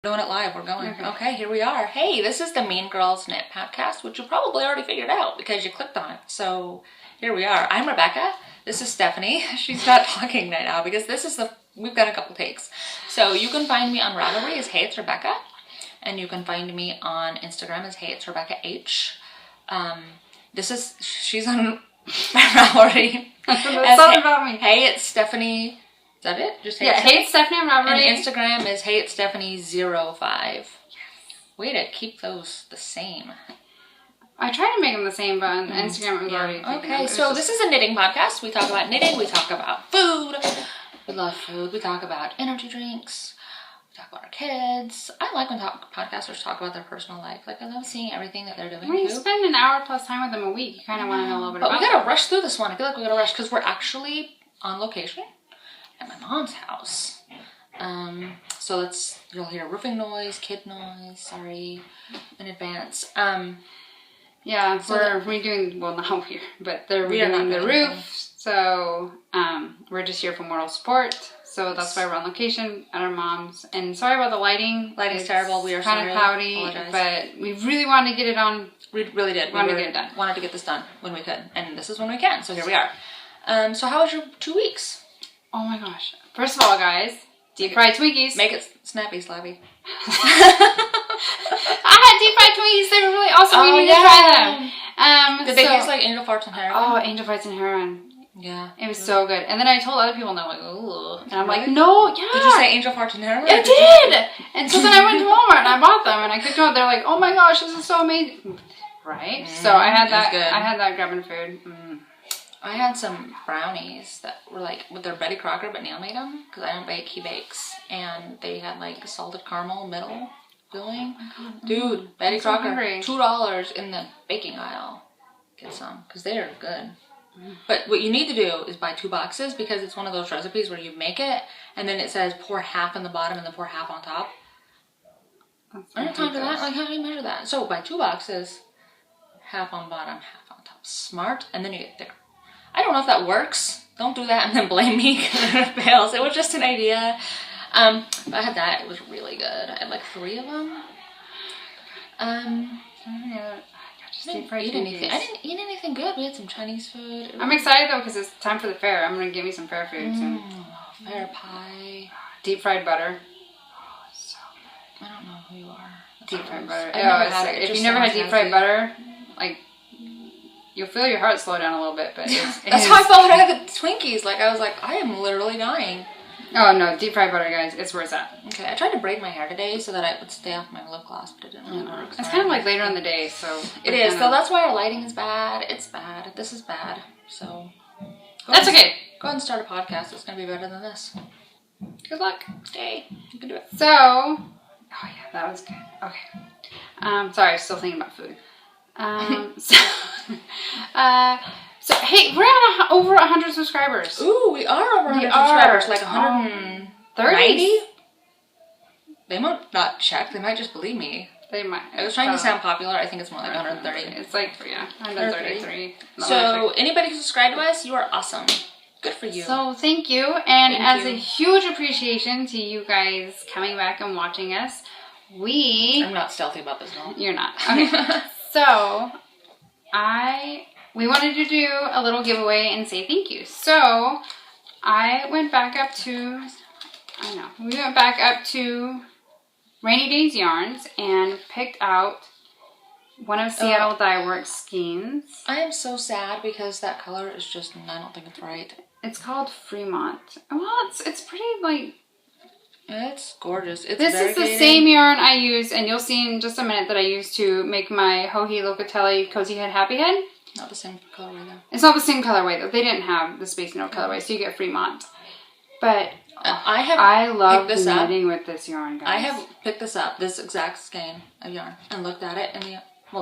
Doing it live. We're going. Okay, here we are. Hey, this is the Mean Girls Knit podcast, which you probably already figured out because you clicked on it. So here we are. I'm Rebecca. This is Stephanie. She's not talking right now because we've got a couple takes. So you can find me on Ravelry as Heyitsrebecca, and you can find me on Instagram as Heyitsrebecca. She's on Ravelry. That's all about me. Heyitsstephanie. Is that it? Just Heyitsstephanie on Ravelry. And Instagram is Heyitsstephanie05. Way to keep those the same. I try to make them the same, but on Instagram we've already taken Okay, so this is a knitting podcast. We talk about knitting. We talk about food. We love food. We talk about energy drinks. We talk about our kids. I like when podcasters talk about their personal life. Like, I love seeing everything that they're doing. When you spend an hour plus time with them a week, you kind of want to know a little bit about But we gotta rush through this one. I feel like we gotta rush because we're actually on location at my mom's house. So you'll hear roofing noise, kid noise, sorry in advance. Yeah, so we're redoing, well, not here, but they're redoing the roof. So we're just here for moral support. So that's why we're on location at our mom's. And sorry about the lighting. Lighting's terrible. We are kind of cloudy, but we really wanted to get it on. We really did. Wanted to get it done. Wanted to get this done when we could, and this is when we can. So here we are. So how was your 2 weeks? Oh my gosh! First of all, guys, deep fried Twinkies. Make it snappy, slabby. I had deep fried Twinkies. They were really awesome. We need to try them. Did they taste like angel farts and heroin? Oh, angel farts and heroin. Yeah. It was so good. And then I told other people, and they're like, ooh. And I'm like, no, yeah. Did you say angel farts and heroin? I did. And so then I went to Walmart and I bought them and I cooked them. They're like, oh my gosh, this is so amazing. Right? So I had that. Good. I had that grabbing food. I had some brownies that were like with their Betty Crocker, but Neil made them because I don't bake. He bakes, and they had like salted caramel middle filling. Dude, Betty Crocker, $2 in the baking aisle. Get some because they are good. But what you need to do is buy 2 boxes because it's one of those recipes where you make it and then it says pour half in the bottom and then pour half on top. I don't have time for that. Like, how do you measure that? So buy 2 boxes, half on bottom, half on top. Smart, and then you get thicker. I don't know if that works. Don't do that and then blame me because it fails. It was just an idea. I had that. It was really good. I had like 3 of them. I didn't eat anything good. We had some Chinese food. I'm excited though because it's time for the fair. I'm gonna give me some fair food soon. Fair pie. Deep fried butter. Oh, it's so good. I don't know who you are. Deep fried butter. If you never had deep fried butter, like, you'll feel your heart slow down a little bit, but that's how I felt when I had the Twinkies. Like, I was like, I am literally dying. Oh no, deep fried butter, guys, it's where it's at. Okay, I tried to braid my hair today so that I would stay off my lip gloss, but it didn't really work. It's kind of like later in the day, so it is. So that's why our lighting is bad. It's bad. This is bad. So that's okay. Go ahead and start a podcast. It's gonna be better than this. Good luck. Stay. You can do it. So, oh yeah, that was good. Okay. Sorry, still thinking about food. So hey, we're at over 100 subscribers. Ooh, we are over 100 subscribers. Like 130. They might not check. They might just believe me. They might. I was trying to sound popular. I think it's more like 130. It's like 133. So anybody who subscribed to us, you are awesome. Good for you. So thank you, and as a huge appreciation to you guys coming back and watching us, I'm not stealthy about this one. You're not. Okay. So we wanted to do a little giveaway and say thank you. So I went back up to, we went back up to Rainy Days Yarns and picked out one of Seattle Dye Works skeins. I am so sad because that color is just, I don't think it's right. It's called Fremont. Well, it's pretty, like, it's gorgeous. This is the same yarn I used, and you'll see in just a minute that I used to make my Joji Locatelli Cozy Head Happy Head. Not the same colorway though. It's not the same colorway though. They didn't have the Space Note colorway, so you get Fremont. But I love knitting with this yarn, guys. I have picked this up, this exact skein of yarn, and looked at it in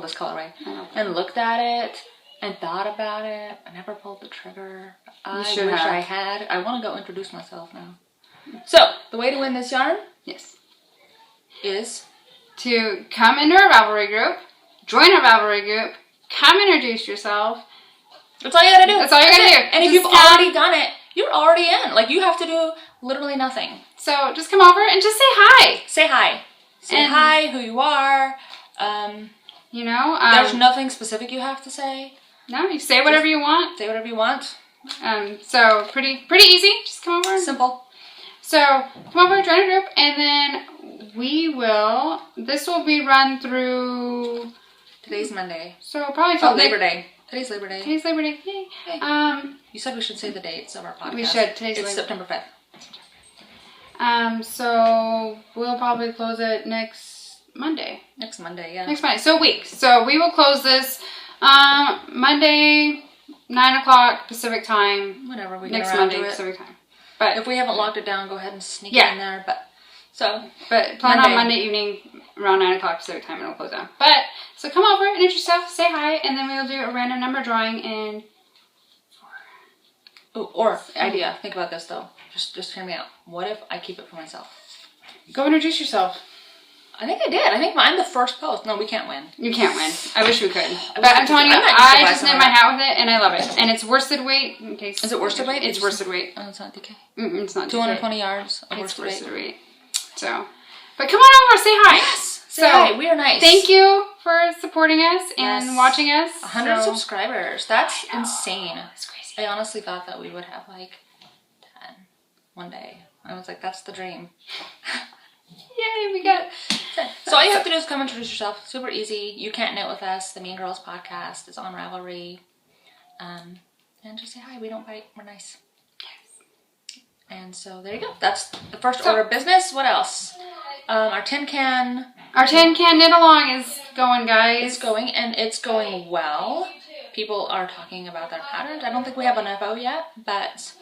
this colorway, and looked at it and thought about it. I never pulled the trigger. I wish I had. I want to go introduce myself now. So, the way to win this yarn, is to come into our Ravelry group, join our Ravelry group, come introduce yourself. That's all you gotta do. That's all you're gonna do. And if you've already done it, you're already in. Like, you have to do literally nothing. So, just come over and just say hi. Say hi. Say hi, who you are. You know, there's nothing specific you have to say. No, you say whatever you want. Say whatever you want. So pretty easy. Just come over. Simple. So come over, join a group, and then this will be run through. Today's Monday. So probably till Labor Day. Today's Labor Day. Today's Labor Day. Yay. Hey. You said we should say the dates of our podcast. We should. It's September 5th. So we'll probably close it next Monday. Next Monday, yeah. Next Monday. So a week. So we will close this Monday, 9 o'clock Pacific time. Whenever we get next around Monday to it. Pacific time. But if we haven't locked it down, go ahead and sneak it in there. But plan on Monday evening around 9 o'clock Pacific time, and it'll close down. But so come over, introduce yourself, say hi, and then we'll do a random number drawing in. Idea. Think about this though. Just hear me out. What if I keep it for myself? Go introduce yourself. I think I did. I think I'm the first post. No, we can't win. You can't win. I wish we could. But I'm telling you, I just knit my hat with it, and I love it. And it's worsted weight. In case is it worsted weight? It's worsted weight. Oh, it's not DK. It's not DK. 220 yards of it's worsted weight. So, but come on over, say hi. Yes. Say hi. We are nice. Thank you for supporting us and watching us. 100 subscribers. That's insane. That's crazy. I honestly thought that we would have like 10 one day. I was like, that's the dream. Yay, we got 10. So all you have to do is come introduce yourself. Super easy. You Can't Knit With Us. The Mean Girls podcast is on Ravelry. And just say hi. We don't bite. We're nice. Yes. And so there you go. That's the first order of business. What else? Our tin can knit along is going, guys. It's going, and it's going well. People are talking about their patterns. I don't think we have an FO yet, but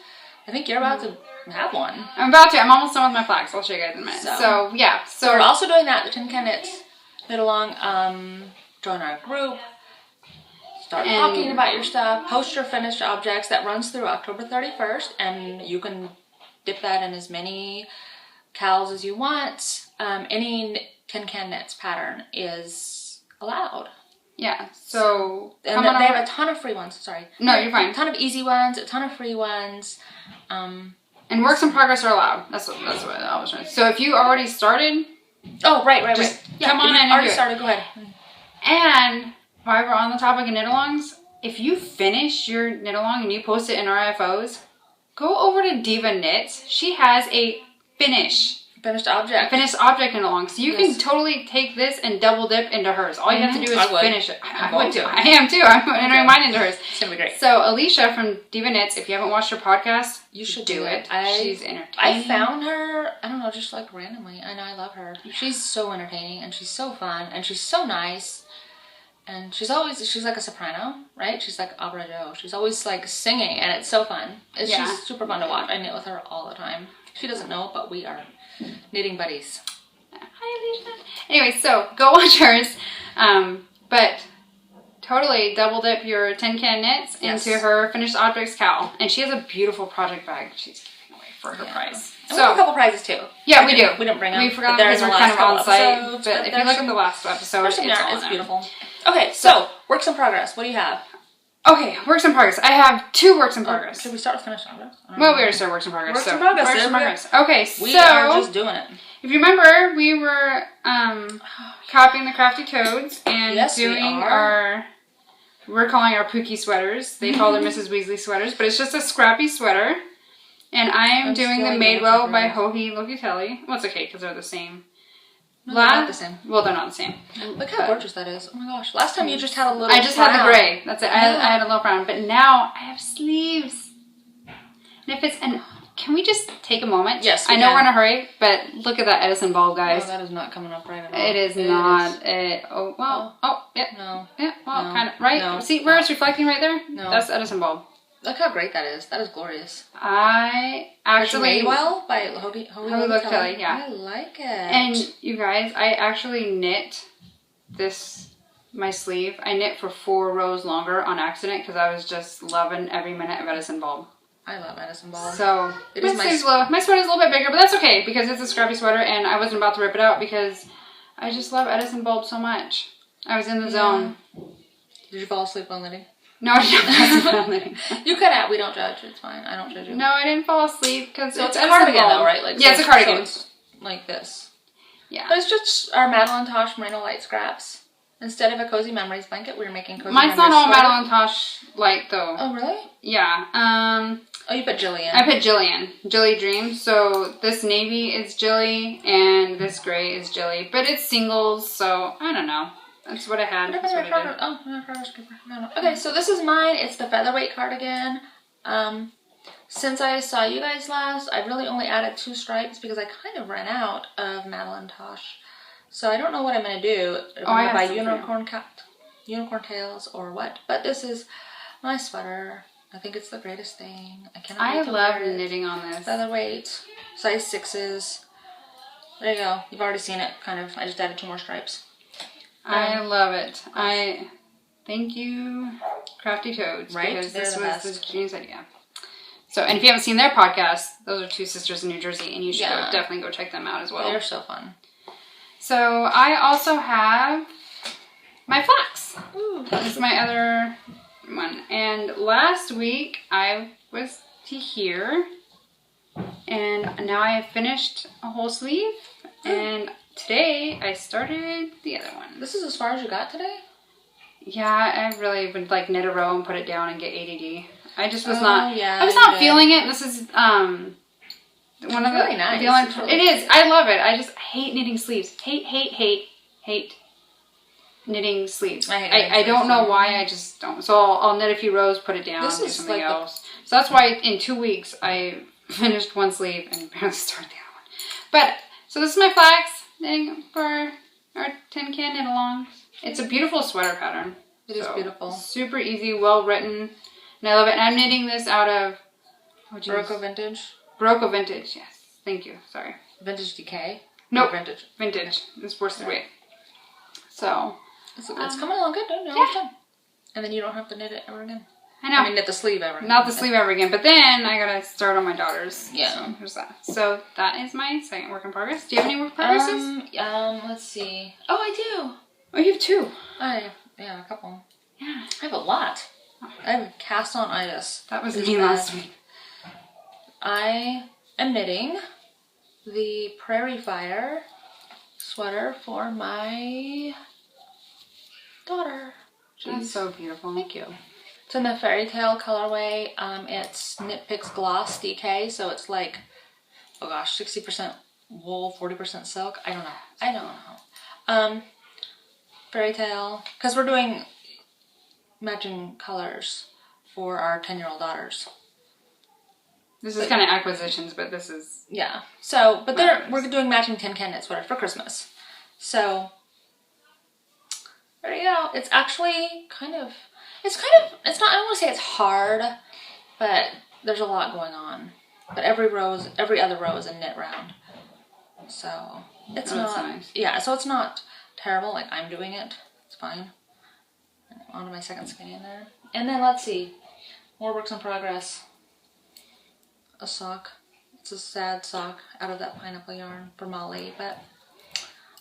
I think you're about to have one. I'm about to. I'm almost done with my flags. I'll show you guys in a minute. So yeah. So we're also doing that. The Tin Can knit along. Join our group. Start talking about your stuff. Post your finished objects. That runs through October 31st, and you can dip that in as many KALs as you want. Any Tin Can Knits pattern is allowed. Yeah, so and they have a ton of free ones. Sorry. No, you're fine. A ton of easy ones, a ton of free ones. And works in progress are allowed. That's what I was trying to say. So if you already started. Oh, right. Yeah, come on in and already started. Go ahead. And while we're on the topic of knit-alongs, if you finish your knit-along and you post it in RFOs, go over to Diva Knits. She has a finished object knit-along. So you can totally take this and double dip into hers. All you have to do is finish it. I would too. I am too. I'm entering mine into hers. It's going to be great. So Alicia from Diva Knits, if you haven't watched her podcast, you should do it. She's entertaining. I found her, I don't know, just like randomly. I know, I love her. She's so entertaining and she's so fun and she's so nice. And she's like a soprano, right? She's like opera Joe. She's always like singing and it's so fun. She's super fun to watch. I knit with her all the time. She doesn't know it, but we are knitting buddies. Hi, Alicia. Anyway, so go watch hers. But totally double dip your tin can knits into her finished objects KAL. And she has a beautiful project bag she's giving away for her prize. And we have a couple prizes too. Yeah, we do. We didn't bring them. We forgot because we're kind of on site. But if you look at the last episode, it's beautiful. Okay, so works in progress. What do you have? Okay, works in progress. I have 2 works in progress. Should we start with finished objects? Well, we already started works in progress. Works in progress. Okay, we are just doing it. If you remember, we were copying the Crafty Toads and doing we're calling our Pookie sweaters. They call them Mrs. Weasley sweaters, but it's just a scrappy sweater. And I am doing the Madewell by Hohi Locatelli. Well, it's okay because they're the same. No, they're not the same. Well, they're not the same. Look how gorgeous that is. Oh my gosh. Last time you just had a little I just had the gray. That's it. I had a little brown. But now I have sleeves. And can we just take a moment? Yes, I know we're in a hurry, but look at that Edison bulb, guys. Oh, that is not coming up right at all. It is not. Yeah. No. Yeah, well, kind of. Right? No. See where it's reflecting right there? No. That's Edison bulb. Look how great that is. That is glorious. I actually... Madewell by Hohi Locatelli, yeah. I like it. And you guys, I actually knit my sleeve. I knit for 4 rows longer on accident because I was just loving every minute of Edison bulb. I love Edison bulb. So, my sweater's a little bit bigger, but that's okay because it's a scrappy sweater and I wasn't about to rip it out because I just love Edison bulb so much. I was in the zone. Did you fall asleep while knitting? No, I didn't. You could have. We don't judge. It's fine. I don't judge you. No, I didn't fall asleep because it's a cardigan though, right? It's a cardigan. So it's like this. Yeah. But it's just our Madeline Tosh Merino Light scraps. Instead of a Cozy Memories blanket, we're making Cozy Mine's Memories not all sweater. Madeline Tosh light though. Oh, really? Yeah. Oh, you put Jillian. I put Jillian. Jilly Dream. So this navy is Jilly and this gray is Jilly. But it's singles, so I don't know. That's what I had. That's what I did. Oh, no. Okay, so this is mine. It's the featherweight cardigan. Since I saw you guys last, I really only added 2 stripes because I kind of ran out of Madeline Tosh. So I don't know what I'm going to do. If I'm going to buy unicorn tails or what. But this is my sweater. I think it's the greatest thing. I love knitting on this. Featherweight, size 6s. There you go. You've already seen it, kind of. I just added 2 more stripes. I love it. Thank you, Crafty Toads. Right? Because They're this the was best. the Jean's idea. So, and if you haven't seen their podcast, those are 2 sisters in New Jersey, and you should definitely go check them out as well. They're so fun. So, I also have my flax. Ooh, This is my other one. And last week, I was here, and now I have finished a whole sleeve, and today I started the other one. This is as far as you got today? Yeah, I really would like knit a row and put it down and get ADD. I just was I was you not did. feeling it. This is one of the really nice. the only. It's really It is. I love it. I just hate knitting sleeves. Hate knitting sleeves. I don't know why. I just don't. So I'll knit a few rows, put it down, This do is something like else. So that's why in 2 weeks I finished one sleeve and barely started the other one. But so this is my flax knitting for our tin can knit along. It's a beautiful sweater pattern. It is beautiful. Super easy, well written, and I love it. And I'm knitting this out of Barocco Vintage? Barocco Vintage, yes. Thank you, sorry. Vintage Decay? Nope. Vintage. Vintage. It's worth the wait. So. It's coming along good, don't you? Yeah. And then you don't have to knit it ever again. I know. I mean, knit the sleeve ever again. Not the sleeve ever again, but then I gotta start on my daughter's. Yeah. So there's that. So that is my second work in progress. Do you have any work in progresses? Let's see. Oh, I do. Oh, you have 2. Yeah, a couple. Yeah. I have a lot. I have cast on itis. That was me last week. I am knitting the Prairie Fire sweater for my daughter. That's so beautiful. Thank you. It's in the Fairy Tale colorway. It's Knit Picks Gloss DK, so it's like, oh gosh, 60% wool, 40% silk. I don't know. Fairy Tale, because we're doing matching colors for our 10-year-old daughters. This is kind of acquisitions, but this is... Yeah. So, but we're doing matching TinCan knit sweaters for Christmas. So, there you go. It's actually it's not, I don't want to say it's hard, but there's a lot going on. But every other row is a knit round. So, it's not, nice. Yeah, so it's not terrible, like I'm doing it. It's fine. Onto my second skein in there. And then let's see. More works in progress. A sock. It's a sad sock out of that pineapple yarn for Molly, but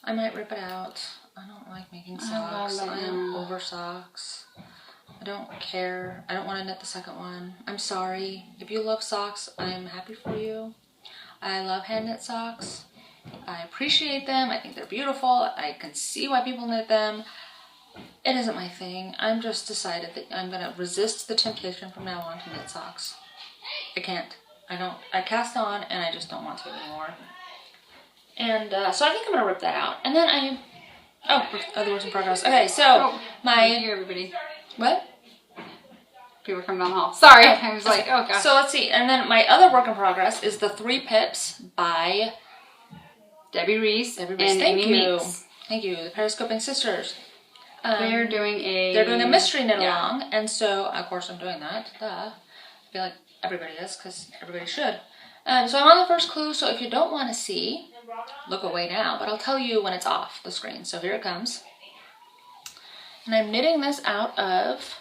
I might rip it out. I don't like making socks. I am over socks. I don't care. I don't want to knit the second one. I'm sorry. If you love socks, I'm happy for you. I love hand knit socks. I appreciate them. I think they're beautiful. I can see why people knit them. It isn't my thing. I'm just decided that I'm going to resist the temptation from now on to knit socks. I can't. I cast on and I just don't want to anymore. And so I think I'm going to rip that out. And then other works in progress. Okay, so Here, everybody. What? People coming down the hall. Sorry. I was like, oh gosh. So let's see. And then my other work in progress is the 3 Pips by Debbie Reese and Thank Amy you. Meeks. Thank you. The Periscoping Sisters. They're doing a mystery knit along, and so of course I'm doing that. Duh. I feel like everybody is, because everybody should. So I'm on the first clue, so if you don't want to see, look away now, but I'll tell you when it's off the screen. So here it comes. And I'm knitting this out of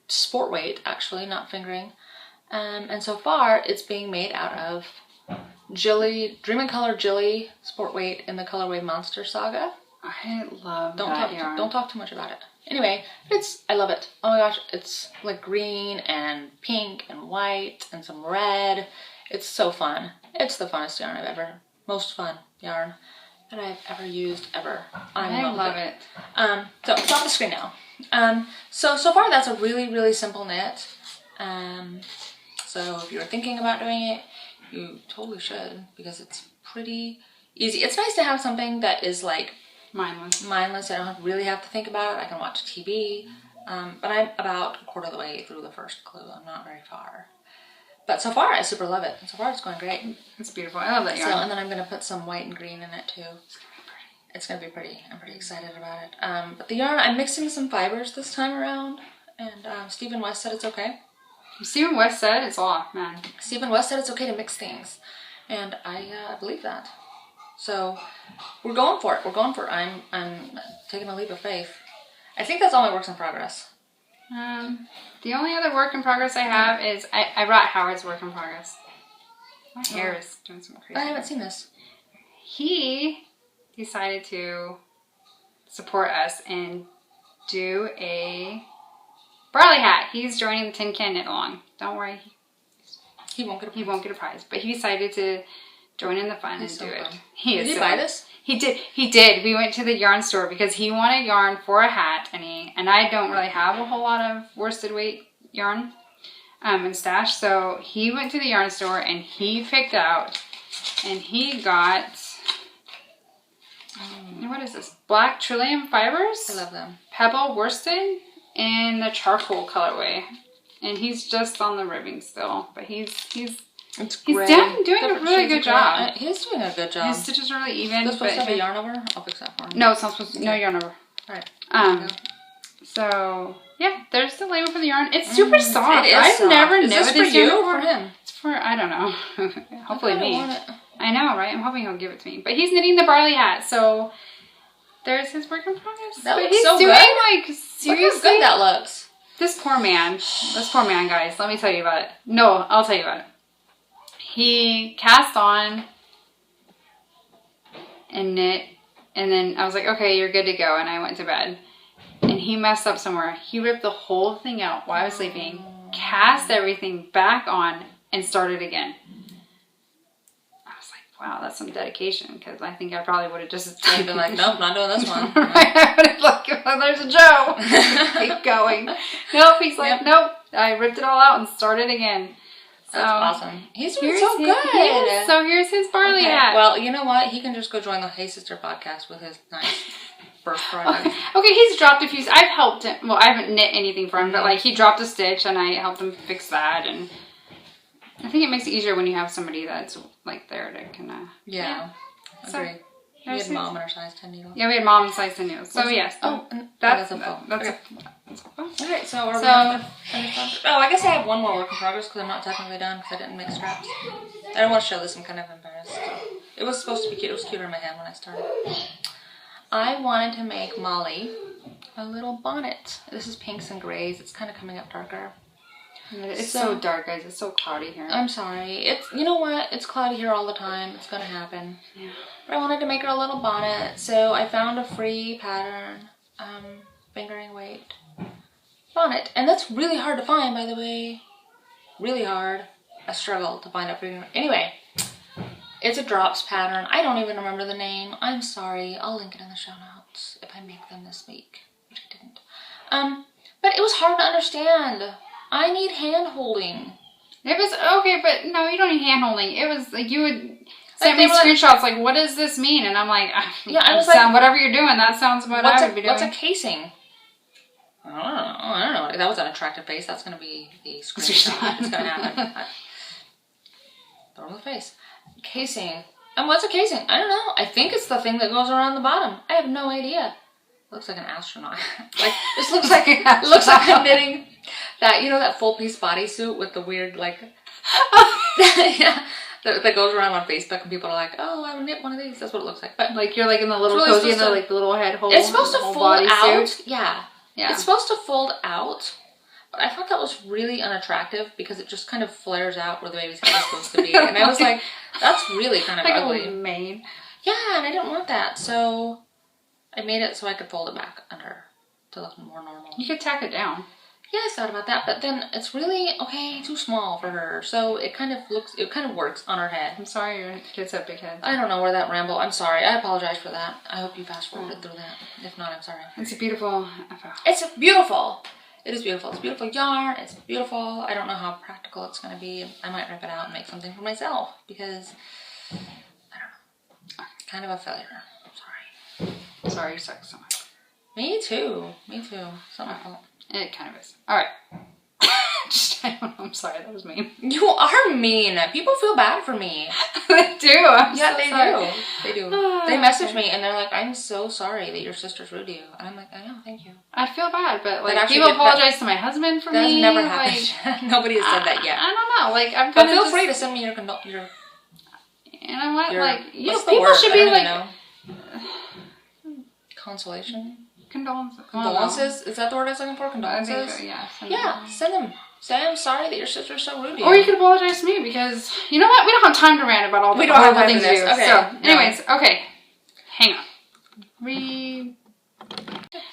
sport weight, actually, not fingering. And so far, it's being made out of Jilly, Dream in Color Jilly sport weight in the colorway Monster Saga. I love that yarn. Don't talk too much about it. Anyway, I love it. Oh my gosh, it's like green and pink and white and some red. It's so fun. It's the funnest yarn I've ever, most fun yarn. that I've ever used ever. I love it. So it's off the screen now. So far that's a really, really simple knit. So if you're thinking about doing it, you totally should, because it's pretty easy. It's nice to have something that is like mindless. I don't really have to think about it. I can watch TV. But I'm about a quarter of the way through the first clue. I'm not very far. But so far I super love it. So far it's going great. It's beautiful. I love that yarn. So, and then I'm going to put some white and green in it too. It's going to be pretty. I'm pretty excited about it. But the yarn, I'm mixing some fibers this time around. And Stephen West said it's okay. Stephen West said it's off, man. Stephen West said it's okay to mix things. And I believe that. So we're going for it. We're going for it. I'm taking a leap of faith. I think that's all my works in progress. The only other work in progress I have is I brought Howard's work in progress. My hair is doing some crazy. I haven't seen this. He decided to support us and do a barley hat. He's joining the TinCan knit along. Don't worry. He won't get a prize. But he decided to join in the fun and do it. Did he buy this? He did. We went to the yarn store because he wanted yarn for a hat, and I don't really have a whole lot of worsted weight yarn in stash. So he went to the yarn store and he picked out, and he got what is this? Black Trillium fibers. I love them. Pebble worsted in the charcoal colorway, and he's just on the ribbing still, but he's doing a really good job. He's doing a good job. His stitches are really even. Is this supposed to have a yarn over? I'll fix that for him. No, it's not supposed to. No yarn over. Alright. So yeah, there's the label for the yarn. It's super soft. It is I've soft. never Is this for you or for him? It's for, I don't know. Hopefully me. Want it. I know, right? I'm hoping he'll give it to me. But he's knitting the barley hat, so there's his work in progress. That but looks he's so doing good. Like seriously. Look how good that looks. This poor man, guys. Let me tell you about it. No, I'll tell you about it. He cast on and knit, and then I was like, okay, you're good to go, and I went to bed. And he messed up somewhere. He ripped the whole thing out while I was sleeping, cast everything back on, and started again. I was like, wow, that's some dedication, because I think I probably would have just been like, nope, not doing this one. Right? I would have like, oh, there's a Joe. Keep going. Nope, he's like, nope. I ripped it all out and started again. So, that's awesome. He's doing so good. So here's his barley hat. Well, you know what? He can just go join the Hey Sister podcast with his nice first project. Okay, he's dropped a few. I've helped him. Well, I haven't knit anything for him, but like he dropped a stitch and I helped him fix that. And I think it makes it easier when you have somebody that's like there to kind of. Yeah. Agree. So, we had mom and her size 10 needle. Yeah, we had mom and size 10 needles. So yes. That's a phone. That's okay. Alright, so are we finished on? Oh, I guess I have one more work in progress because I'm not technically done because I didn't make scraps. I don't want to show this. I'm kind of embarrassed. It was supposed to be cute. It was cuter in my hand when I started. I wanted to make Molly a little bonnet. This is pinks and grays. It's kind of coming up darker. It's so dark, guys. It's so cloudy here. I'm sorry. You know what? It's cloudy here all the time. It's gonna happen. Yeah. But I wanted to make her a little bonnet, so I found a free pattern, fingering weight bonnet, and that's really hard to find, by the way. Really hard. A struggle to find a fingering. Anyway, it's a drops pattern. I don't even remember the name. I'm sorry. I'll link it in the show notes if I make them this week, which I didn't. But it was hard to understand. I need hand holding. It was okay, but no, you don't need hand holding. It was like you would send me screenshots like, what does this mean? And I'm like, yeah, I was like, whatever you're doing, that sounds what I would be doing. What's a casing? I don't know. That was an attractive face. That's going to be the screenshot. It's going to happen. Throw in the face. Casing. And what's a casing? I don't know. I think it's the thing that goes around the bottom. I have no idea. It looks like an astronaut. Like this looks like I'm knitting that, you know, that full piece bodysuit with the weird like yeah, that goes around on Facebook and people are like, oh, I would knit one of these. That's what it looks like. But like you're like in the little cozy and the like the little head hole. It's supposed to fold out. Yeah. Yeah. It's supposed to fold out. But I thought that was really unattractive because it just kind of flares out where the baby's head is supposed to be. And I was like, that's really kind of like ugly. A mane. Yeah, and I didn't want that. So I made it so I could fold it back under to look more normal. You could tack it down. Yeah, I thought about that, but then it's really, okay, too small for her. So it kind of works on her head. I'm sorry your kids have big heads. I don't know where that ramble. I'm sorry. I apologize for that. I hope you fast forwarded through that. If not, I'm sorry. It's a beautiful. It's beautiful. It is beautiful. It's beautiful yarn. It's beautiful. I don't know how practical it's going to be. I might rip it out and make something for myself because, I don't know. Kind of a failure. I'm sorry. Sorry you suck so much. Me too. Me too. It's not my fault. It kind of is. Alright. I don't know. I'm sorry. That was mean. You are mean. People feel bad for me. They do. They do. They message me and they're like, I'm so sorry that your sister's rude to you. And I'm like, I know, thank you. I feel bad, but like people apologize to my husband for me. That's never happened. Like, nobody has said that yet. I don't know. Like I'm But feel free to send me your you know what? Like people should be like consolation. Condolences. Is that the word I was looking for? Condolences? I think so, yeah. Send them. Say I'm sorry that your sister's so rude to you. Or you could apologize to me because you know what? We don't have time to rant about all the horrible things we do. Okay. So, anyways, okay. Hang on.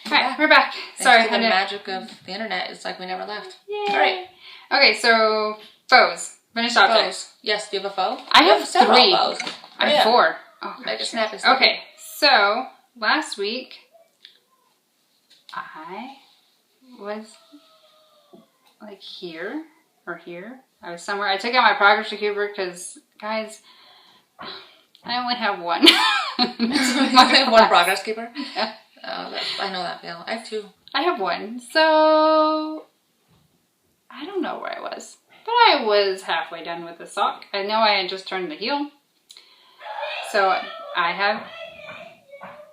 Alright, we're back. Sorry. The magic of the internet is like we never left. Yay. Alright. Okay, so foes. Finished objects. Yes, do you have a foe? I have several 3. foes. I have 4. Oh, make it snappy. Okay, so last week I was like here or here. I was somewhere. I took out my progress cuber because, guys, I only have one. I have one progress keeper? Yeah. I know that feel. I have 2. I have 1. So I don't know where I was. But I was halfway done with the sock. I know I had just turned the heel. So I have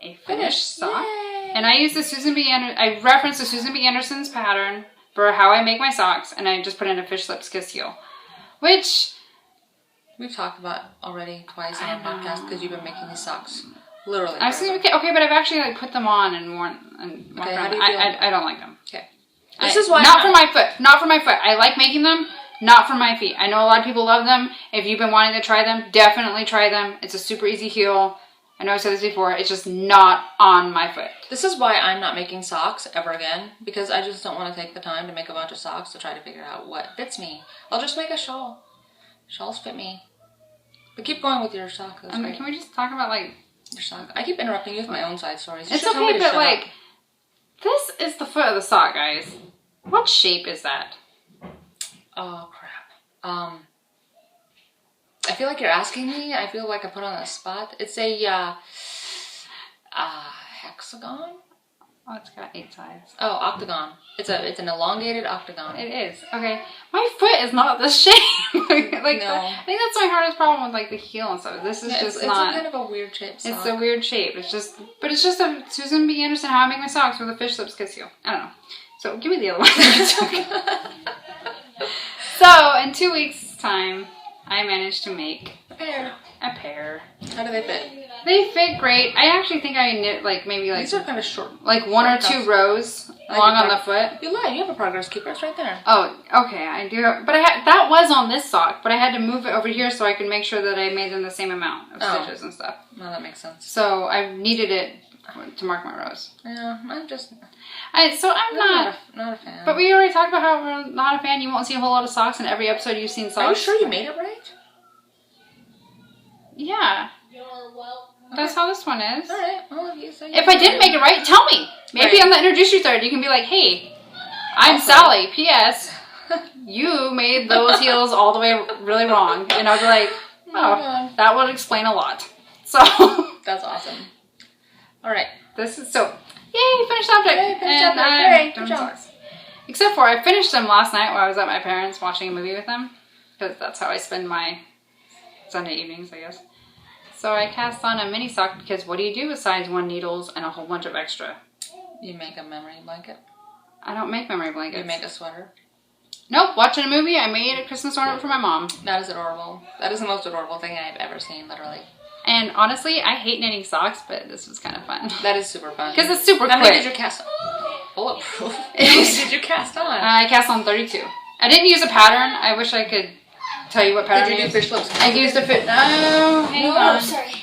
a finished sock. Yay. And I use the Susan B. I referenced the Susan B. Anderson's pattern for how I make my socks. And I just put in a fish lips kiss heel. Which we've talked about already twice on our podcast because you've been making these socks literally. Okay, but I've actually like put them on and worn. And okay, how do you feel? I don't like them. Okay. This is why not for my foot. Not for my foot. I like making them. Not for my feet. I know a lot of people love them. If you've been wanting to try them, definitely try them. It's a super easy heel. I know I said this before. It's just not on my foot. This is why I'm not making socks ever again. Because I just don't want to take the time to make a bunch of socks to try to figure out what fits me. I'll just make a shawl. Shawls fit me. But keep going with your sock. Can we just talk about like... your sock? I keep interrupting you with my own side stories. It's okay, but like... This is the foot of the sock, guys. What shape is that? Oh, crap. I feel like you're asking me. I feel like I put on a spot. It's a hexagon? Oh, it's got 8 sides. Oh, octagon. It's an elongated octagon. It is. Okay. My foot is not this shape. No. I think that's my hardest problem with like the heel and stuff. This is not. It's kind of a weird shape sock. It's a weird shape. It's just a Susan B. Anderson how I make my socks with a fish lips kiss heel. I don't know. So give me the other one. So in 2 weeks' time, I managed to make a pair. How do they fit? They fit great. I actually think I knit like maybe like these are kind of short, like 1 or 2 rows along on the foot. You lied. You have a progress keeper. It's right there. Oh, okay. I do. But that was on this sock, but I had to move it over here so I could make sure that I made them the same amount of stitches and stuff. Well, that makes sense. So I needed it to mark my rows. Yeah, I'm not a fan. But we already talked about how we're not a fan. You won't see a whole lot of socks in every episode you've seen socks. Are you sure you made it right? Yeah. That's how this one is. Alright, well, if I didn't make it right, tell me. Maybe on the introduce you thread, you can be like, hey, I'm Sally. P.S. You made those heels all the way really wrong. And I'll be like, oh, that would explain a lot. So. That's awesome. Alright. This is so. Yay, finished object. Yay, finished object. Good job. Except for I finished them last night while I was at my parents' watching a movie with them. Because that's how I spend my Sunday evenings, I guess. So I cast on a mini sock because what do you do with size 1 needles and a whole bunch of extra? You make a memory blanket. I don't make memory blankets. You make a sweater. Nope, watching a movie, I made a Christmas ornament for my mom. That is adorable. That is the most adorable thing I've ever seen, literally. And honestly, I hate knitting socks, but this was kind of fun. That is super fun. Because it's super quick. How many did you cast on? Bulletproof. How many did you cast on? I cast on 32. I didn't use a pattern. I wish I could tell you what pattern did you do fish lips? I used a fit. No, hang on. Sorry.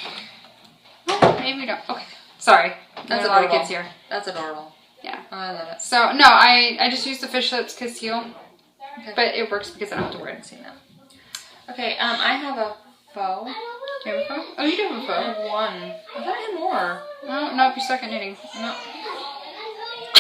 Oh, maybe we don't. Okay. Sorry. That's a adorable. lot of kids here. That's adorable. Yeah. Oh, I love it. So, no, I just use the Fish Lips Conceal. Okay. But it works because I don't have to wear it. Seen that. Okay, I have a faux. Do you have a faux? Oh, you do have a I faux. have one. I thought I had more. Oh, no, you're stuck at knitting. No.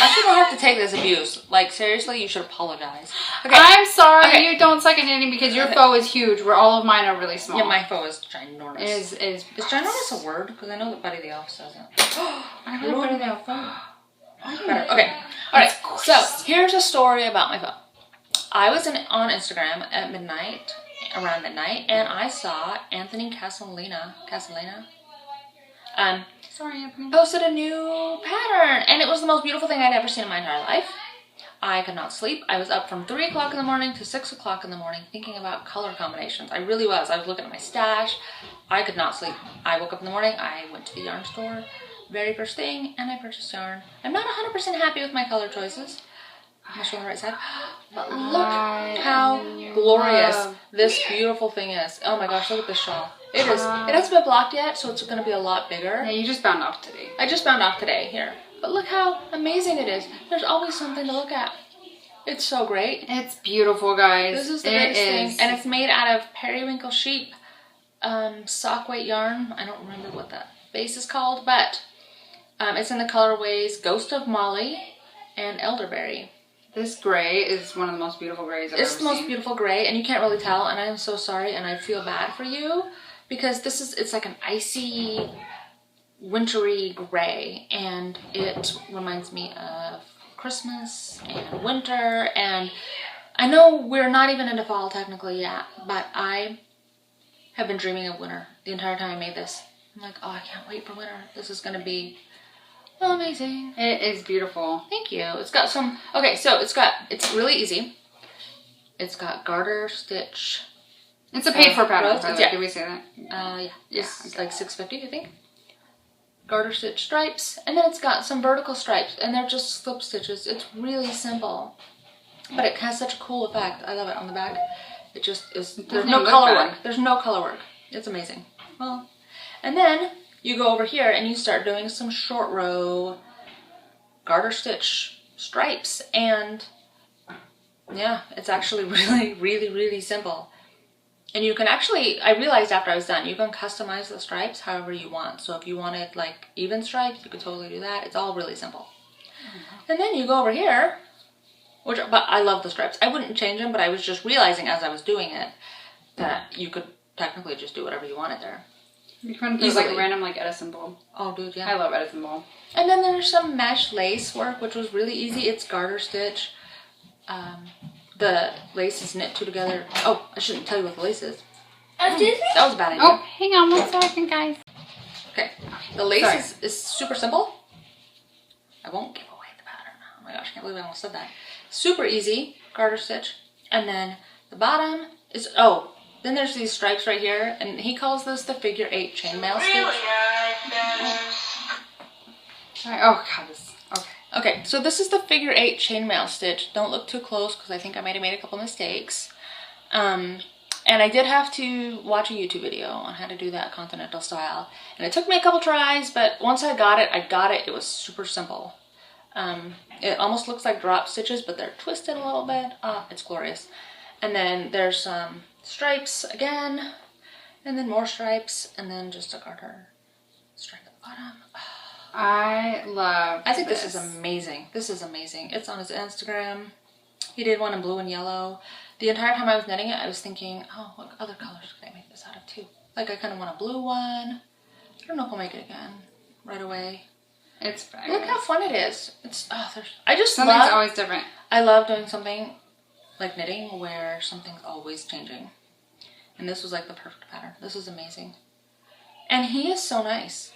I shouldn't have to take this abuse. Like, seriously, you should apologize. Okay. I'm sorry, Okay. you don't suck at knitting because your faux is huge, where all of mine are really small. Yeah, my faux is ginormous. Is ginormous a word? Because I know that Buddy the Elf says it. I have Buddy the Elf. Better. Okay. Alright, so here's a story about my phone. I was on Instagram at midnight, around midnight, and I saw Anthony Casalina, Sorry, Anthony. posted a new pattern, and it was the most beautiful thing I'd ever seen in my entire life. I could not sleep. I was up from 3 o'clock in the morning to 6 o'clock in the morning thinking about color combinations. I really was. I was looking at my stash. I could not sleep. I woke up in the morning. I went to the yarn store very first thing, and I purchased yarn. I'm not 100% happy with my color choices. I'm on the right side. But look how glorious this beautiful thing is. Oh my gosh, look at this shawl. It hasn't been blocked yet, so it's going to be a lot bigger. Yeah, you just found off today. I just found off today here. But look how amazing it is. There's always something to look at. It's so great. It's beautiful, guys. This is the greatest thing. And it's made out of periwinkle sheep sock weight yarn. I don't remember what that base is called, but it's in the colorways Ghost of Molly and Elderberry. This gray is one of the most beautiful grays I've ever seen. It's the most beautiful gray, and you can't really tell, and I'm so sorry, and I feel bad for you, because it's like an icy, wintry gray, and it reminds me of Christmas and winter, and I know we're not even into fall technically yet, but I have been dreaming of winter the entire time I made this. I'm like, oh, I can't wait for winter. This is going to be amazing. It is beautiful. Thank you. It's got some, okay, so it's really easy. It's got garter stitch. It's a paid for pattern, by the way. Yeah. Did we say that? Yeah. Yeah. It's like $6.50, I think. Garter stitch stripes, and then it's got some vertical stripes, and they're just slip stitches. It's really simple, but it has such a cool effect. I love it on the back. It just is, there's no color work. There's no color work. It's amazing. Well, and then you go over here and you start doing some short row garter stitch stripes, and yeah, it's actually really, really, really simple. And you can actually, I realized after I was done, you can customize the stripes however you want. So if you wanted like even stripes, you could totally do that. It's all really simple. And then you go over here, but I love the stripes. I wouldn't change them, but I was just realizing as I was doing it that you could technically just do whatever you wanted there. You can use like random like Edison ball. Oh, dude, yeah. I love Edison ball. And then there's some mesh lace work, which was really easy. It's garter stitch. The lace is knit two together. Oh, I shouldn't tell you what the lace is. That was a bad idea. Oh, hang on 1 second, guys. Okay. The lace is super simple. I won't give away the pattern. Oh my gosh, I can't believe I almost said that. Super easy garter stitch. And then the bottom is, oh, then there's these stripes right here, and he calls this the figure 8 chainmail stitch. Oh, God, this, okay. Okay, so this is the figure 8 chainmail stitch. Don't look too close because I think I might have made a couple mistakes. And I did have to watch a YouTube video on how to do that continental style. And it took me a couple tries, but once I got it, It was super simple. It almost looks like drop stitches, but they're twisted a little bit. Oh, it's glorious. And then there's some stripes again, and then more stripes, and then just a garter stripe at the bottom. I think this is amazing. This is amazing. It's on his Instagram. He did one in blue and yellow. The entire time I was knitting it, I was thinking, oh, what other colors could I make this out of too? Like, I kind of want a blue one. I don't know if I'll make it again right away. It's fabulous. Look how fun it is. It's, oh, something's always different. I love doing something like knitting where something's always changing. And this was like the perfect pattern. This is amazing. And he is so nice.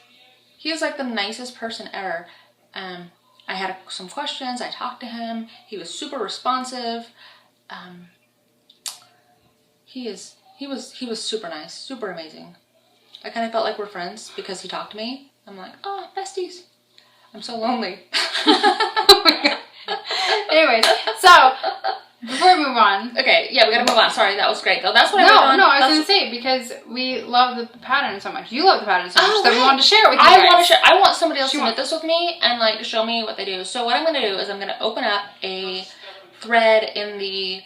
He is like the nicest person ever. I had some questions. I talked to him. He was super responsive. He was super nice, super amazing. I kind of felt like we're friends because he talked to me. I'm like, oh, besties. I'm so lonely. Oh my God. Anyways, so Before we move on. Okay, yeah, we gotta move on. Sorry, that was great though. That's what I was gonna say, because we love the pattern so much. You love the pattern so much that we wanted to share it with you guys. I want somebody else to knit this with me and like show me what they do. So what I'm gonna do is I'm gonna open up a thread in the.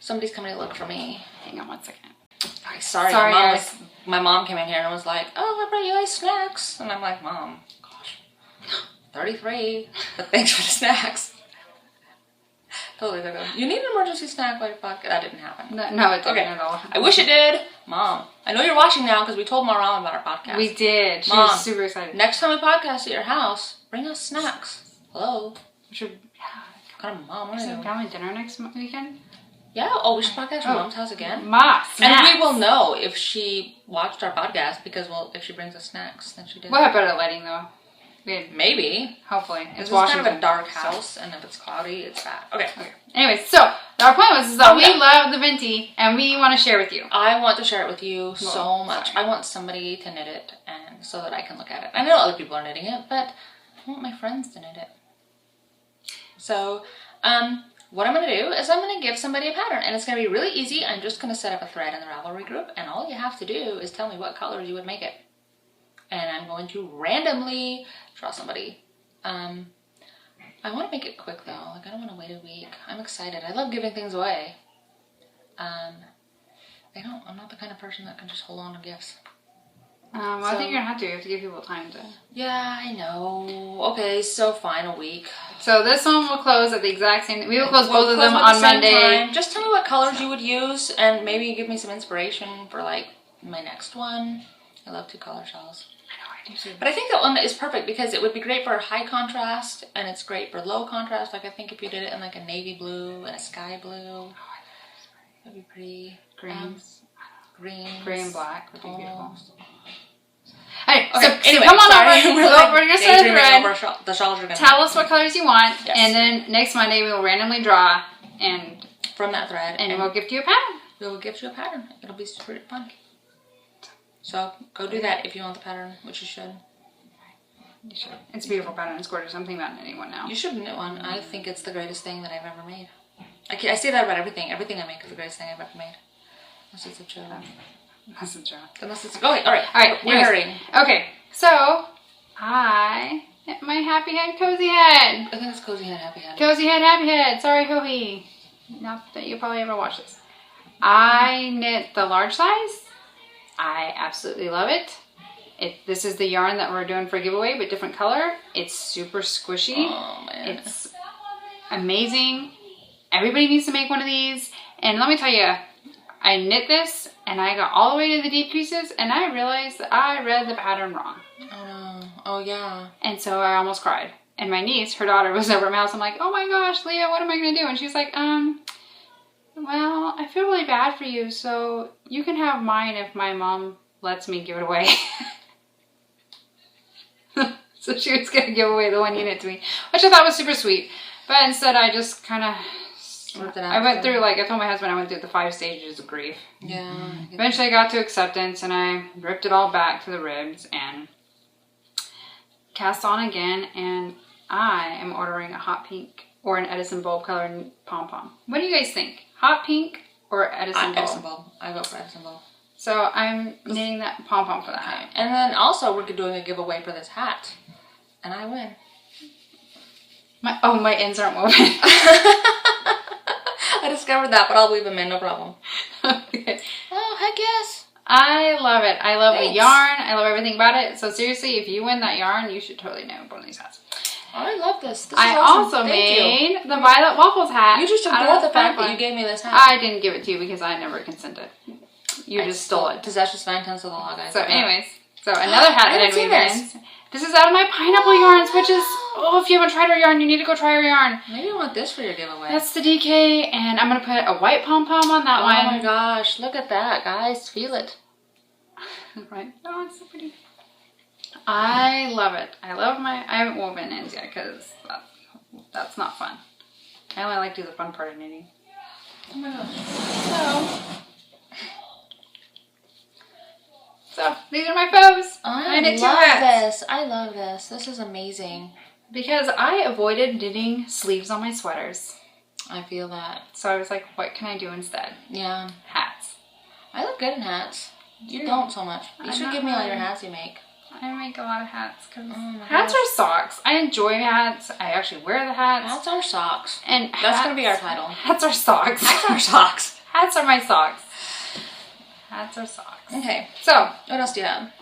Somebody's coming to look for me. Hang on 1 second. Okay, sorry guys. My mom came in here and was like, "Oh, I brought you guys snacks," and I'm like, "Mom, gosh, 33, but thanks for the snacks." Totally, they're going, "You need an emergency snack like podcast." That didn't happen. No, it didn't at all. I wish it did. Mom, I know you're watching now because we told Mom about our podcast. We did. She Mom, was super excited. Next time we podcast at your house, bring us snacks. Hello. We should. What kind of mom are Is you? it family dinner next weekend? Yeah. Oh, we should podcast at Mom's house again. Snacks. And we will know if she watched our podcast because, well, if she brings us snacks, then she did. We'll have better lighting though. Maybe. Hopefully. It's kind of a dark house, and if it's cloudy, it's bad. Okay. Anyways, so our point was that we love the Venti, and we want to share with you. I want to share it with you so much. I want somebody to knit it, and so that I can look at it. I know other people are knitting it, but I want my friends to knit it. So, what I'm going to do is I'm going to give somebody a pattern, and it's going to be really easy. I'm just going to set up a thread in the Ravelry group, and all you have to do is tell me what colors you would make it. And I'm going to randomly draw somebody. I want to make it quick though. Like I don't want to wait a week. I'm excited. I love giving things away. I'm not the kind of person that can just hold on to gifts. I think you're gonna have to. You have to give people time to. Yeah, I know. Okay, so fine, a week. So this one will close at the exact same. We will close both of them on Monday. Time. Just tell me what colors you would use, and maybe give me some inspiration for like my next one. I love 2-color shells. But I think that one is perfect because it would be great for high contrast and it's great for low contrast. Like I think if you did it in like a navy blue and a sky blue, that'd be pretty. Greens. Green and black would be beautiful. Okay, anyway, come on over. We're gonna start a thread. The shawls are gonna tell us what colors you want, and then next Monday we will randomly draw and from that thread, and we'll gift you a pattern. We will gift you a pattern. It'll be super fun. So go do that if you want the pattern, which you should. You should. It's a beautiful pattern. It's gorgeous. I'm thinking about knitting one now. You should knit one. I think it's the greatest thing that I've ever made. I say that about everything. Everything I make is the greatest thing I've ever made. Unless it's a joke. Unless it's a joke. Unless it's all right. We're hurrying. Okay, so I knit my happy head, cozy head. I think it's cozy head, happy head. Cozy head, happy head. Sorry, Hooey. Not that you probably ever watch this. I knit the large size. I absolutely love it. This is the yarn that we're doing for a giveaway, but different color. It's super squishy. Oh, man. It's amazing. Everybody needs to make one of these. And let me tell you, I knit this, and I got all the way to the decreases, and I realized that I read the pattern wrong. Oh, no. Oh, yeah. And so I almost cried. And my niece, her daughter, was over at my house. I'm like, oh my gosh, Leah, what am I going to do? And she's like, well, I feel really bad for you, so you can have mine if my mom lets me give it away. So she was going to give away the one you knit to me, which I thought was super sweet. But instead, I just kind of... I went through, like, I told my husband I went through the 5 stages of grief. Yeah. Eventually, I got to acceptance, and I ripped it all back to the ribs and cast on again, and I am ordering a hot pink or an Edison bulb color pom-pom. What do you guys think? Hot pink or Edison bulb? Edison bulb. I vote for Edison bulb. So I'm knitting that pom-pom for that. Okay. And then also we're doing a giveaway for this hat. And I win. My ends aren't woven. I discovered that, but I'll weave them in, no problem. Okay. Oh, heck yes. I love it. I love the yarn. I love everything about it. So seriously, if you win that yarn, you should totally knit one of these hats. I love this. This is I awesome. also made the Violet Waffles hat. You just ignored the fact that you gave me this hat. I didn't give it to you because I never consented. You just stole it. Because that's just 9/10 of the law, guys. So anyways, another hat that I'm weaving. This is out of my pineapple yarns, which is, if you haven't tried our yarn, you need to go try our yarn. Maybe I want this for your giveaway. That's the DK, and I'm going to put a white pom-pom on that one. Oh my gosh, look at that, guys. Feel it. Right? Oh, it's so pretty. I love it. I haven't woven ends yet because that's not fun. I only like to do the fun part of knitting. Oh my gosh. So these are my foes. I love this. I love this. This is amazing. Because I avoided knitting sleeves on my sweaters. I feel that. So I was like, what can I do instead? Yeah. Hats. I look good in hats. You don't so much. You should give me all your hats you make. I make a lot of hats because hats are socks. I enjoy hats. I actually wear the hats. Hats are socks. And that's going to be our title. Hats are socks. Hats are socks. Hats are my socks. Hats are socks. Okay. So. What else do you have?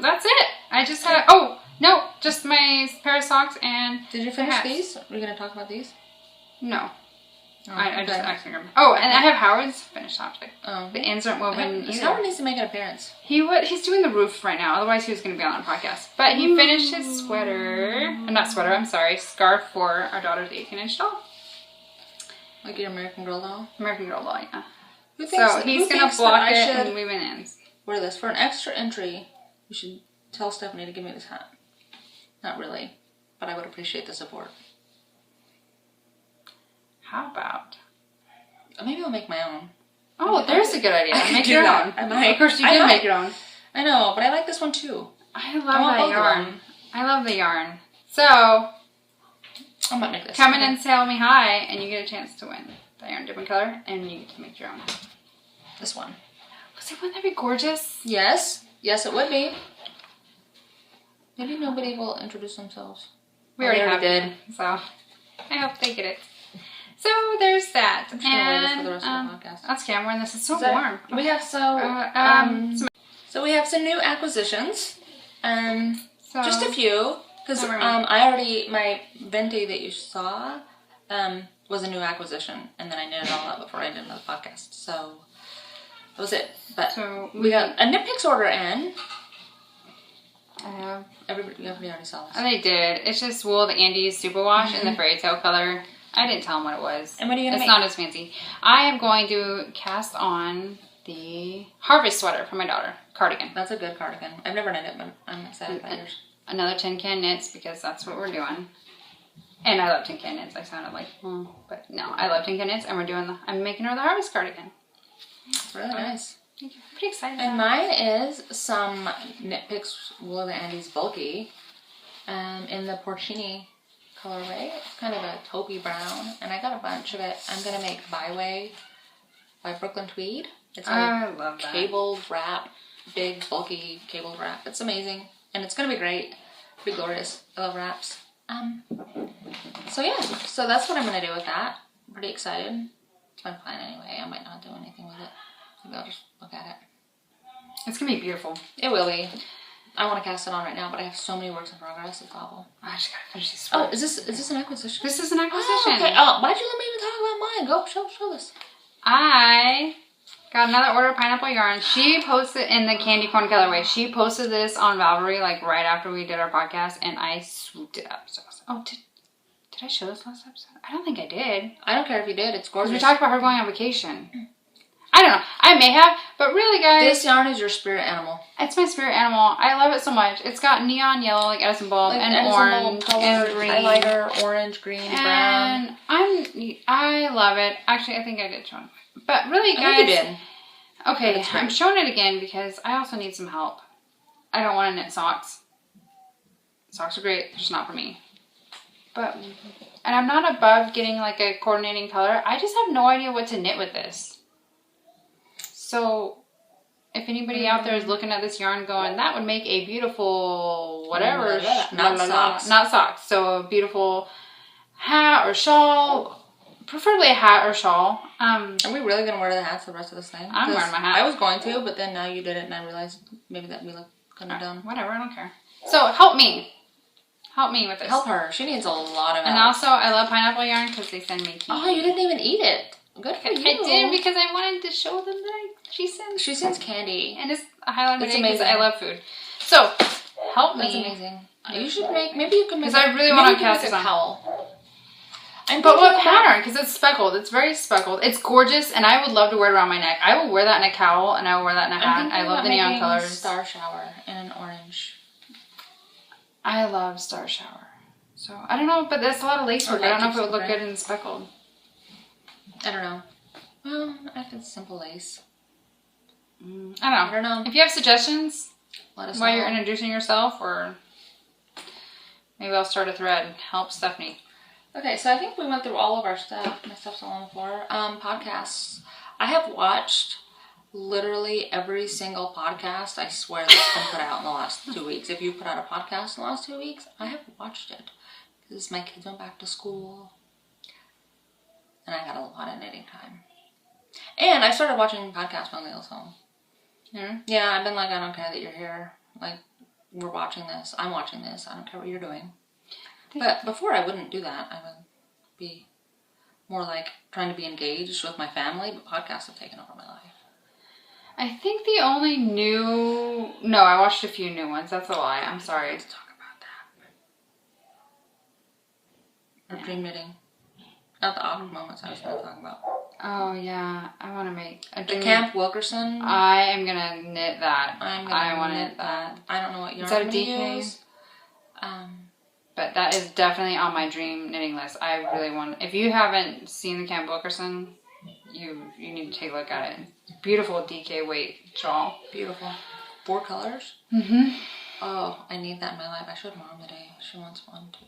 That's it. I just had, oh, no, just my pair of socks and did you finish these? Are we going to talk about these? No. Oh, I just accidentally. Oh, and I have Howard's finished object. Oh. The ends aren't woven either. Howard needs to make an appearance. He's doing the roof right now. Otherwise, he was going to be on a podcast. But he finished his sweater. Not sweater, I'm sorry. Scarf for our daughter's 18-inch doll. Like your American Girl doll? American Girl doll, yeah. So he's going to block it and weave in ends. Wear this. For an extra entry, you should tell Stephanie to give me this hat. Not really. But I would appreciate the support. How about? Maybe I'll make my own. Oh, there's a good idea. Make your own. I might. Of course, you did make your own. I know, but I like this one too. I love that yarn. I love the yarn. So, I might make this. Come in and tell me hi, and you get a chance to win the yarn different color, and you get to make your own. This one. Wouldn't that be gorgeous? Yes. Yes, it would be. Maybe nobody will introduce themselves. We already did. So, I hope they get it. So there's that. I'm just gonna wear this for the rest of the podcast. That's okay. I'm wearing this. It's so warm. We have so we have some new acquisitions. Just a few, because my venti that you saw was a new acquisition, and then I knit it all up before I did another podcast. So that was it. But so we got a knit picks order in. Everybody already saw this. And they did. It's just wool, the Andes Superwash in the fairy tale color. I didn't tell them what it was. And what are you going to make? It's not as fancy. I am going to cast on the harvest sweater for my daughter. Cardigan. That's a good cardigan. I've never knit it, but I'm excited about yours. Another TinCan knits because that's what we're doing. And I love TinCan knits. I sounded like, but no, I love TinCan knits, and I'm making her the harvest cardigan. It's really nice. Thank you. I'm pretty excited. And mine is some Knit Picks Wool of the Andes Bulky in the Porcini colorway. It's kind of a taupey brown, and I got a bunch of it. I'm gonna make Byway by Brooklyn Tweed. It's I love that. Cabled wrap, big bulky cabled wrap. It's amazing, and it's gonna be great. It'll be glorious. I love wraps. So yeah, so that's what I'm gonna do with that. I'm pretty excited. It's my plan anyway. I might not do anything with it. Maybe I'll just look at it. It's gonna be beautiful. It will be. I want to cast it on right now, but I have so many works in progress. It's awful. I just gotta finish these. Oh, is this an acquisition? This is an acquisition. Oh, okay. Oh, why'd you let me even talk about mine? Go show this. I got another order of pineapple yarn. She posted in the candy corn colorway. She posted this on Ravelry like right after we did our podcast, and I swooped it up. So did I show this last episode? I don't think I did. I don't care if you did. It's gorgeous. We talked about her going on vacation. I don't know. I may have, but really, guys. This yarn is your spirit animal. It's my spirit animal. I love it so much. It's got neon yellow, like Edison bulb, and Edison orange, bulb, and green. Highlighter, orange, green, brown. I love it. Actually, I think I did show it. But really, guys. I think you did. Okay, I'm showing it again because I also need some help. I don't want to knit socks. Socks are great. They're just not for me. And I'm not above getting like a coordinating color. I just have no idea what to knit with this. So, if anybody out there is looking at this yarn going, that would make a beautiful whatever. Not socks. Not socks. So, a beautiful hat or shawl. Preferably a hat or shawl. Are we really going to wear the hats the rest of this thing? I'm wearing my hat. I was going to, but then now you did it and I realized maybe that we look kind of dumb. Whatever, I don't care. So, help me. Help me with this. Help her. She needs a lot of help. And also, I love pineapple yarn because they send me tea. Oh, you didn't even eat it. Good for you. I did because I wanted to show them that she sends candy. And it's a highlight That's because amazing. I love food. So, help me. That's amazing. You should maybe you can make because I really want to cast a cowl. But what pattern? Because it's speckled. It's very speckled. It's gorgeous, and I would love to wear it around my neck. I will wear that in a cowl, and I will wear that in a hat. I love the neon colors. Star Shower in an orange. I love Star Shower. So, I don't know, but that's a lot of lace work. I don't know if it would look good in speckled. I don't know. Well, I think it's simple lace. I don't know. If you have suggestions, let us while know. You're introducing yourself, or maybe I'll start a thread. Help Stephanie. Okay, so I think we went through all of our stuff. My stuff's all on the floor. Podcasts. I have watched literally every single podcast I swear that's been put out in the last 2 weeks. If you put out a podcast in the last 2 weeks, I have watched it. Because my kids went back to school. And I got a lot of knitting time. And I started watching podcasts while Neil's home. Yeah? Yeah, I've been like, I don't care that you're here. Like, we're watching this. I'm watching this. I don't care what you're doing. But before I wouldn't do that. I would be more like trying to be engaged with my family. But podcasts have taken over my life. I think the only new... No, I watched a few new ones. That's a lie. I'm sorry. Let's talk about that. Or dream knitting. Not the awkward moments I was going to talk about. Oh, yeah. I want to make a dream. The Camp Wilkerson. I am going to knit that. I want to knit that. I don't know what yarn I'm going to use. But that is definitely on my dream knitting list. I really want... If you haven't seen the Camp Wilkerson, you need to take a look at it. Beautiful DK weight shawl. Beautiful. 4 colors? Mm-hmm. Oh, I need that in my life. I showed Mom today. She wants one too.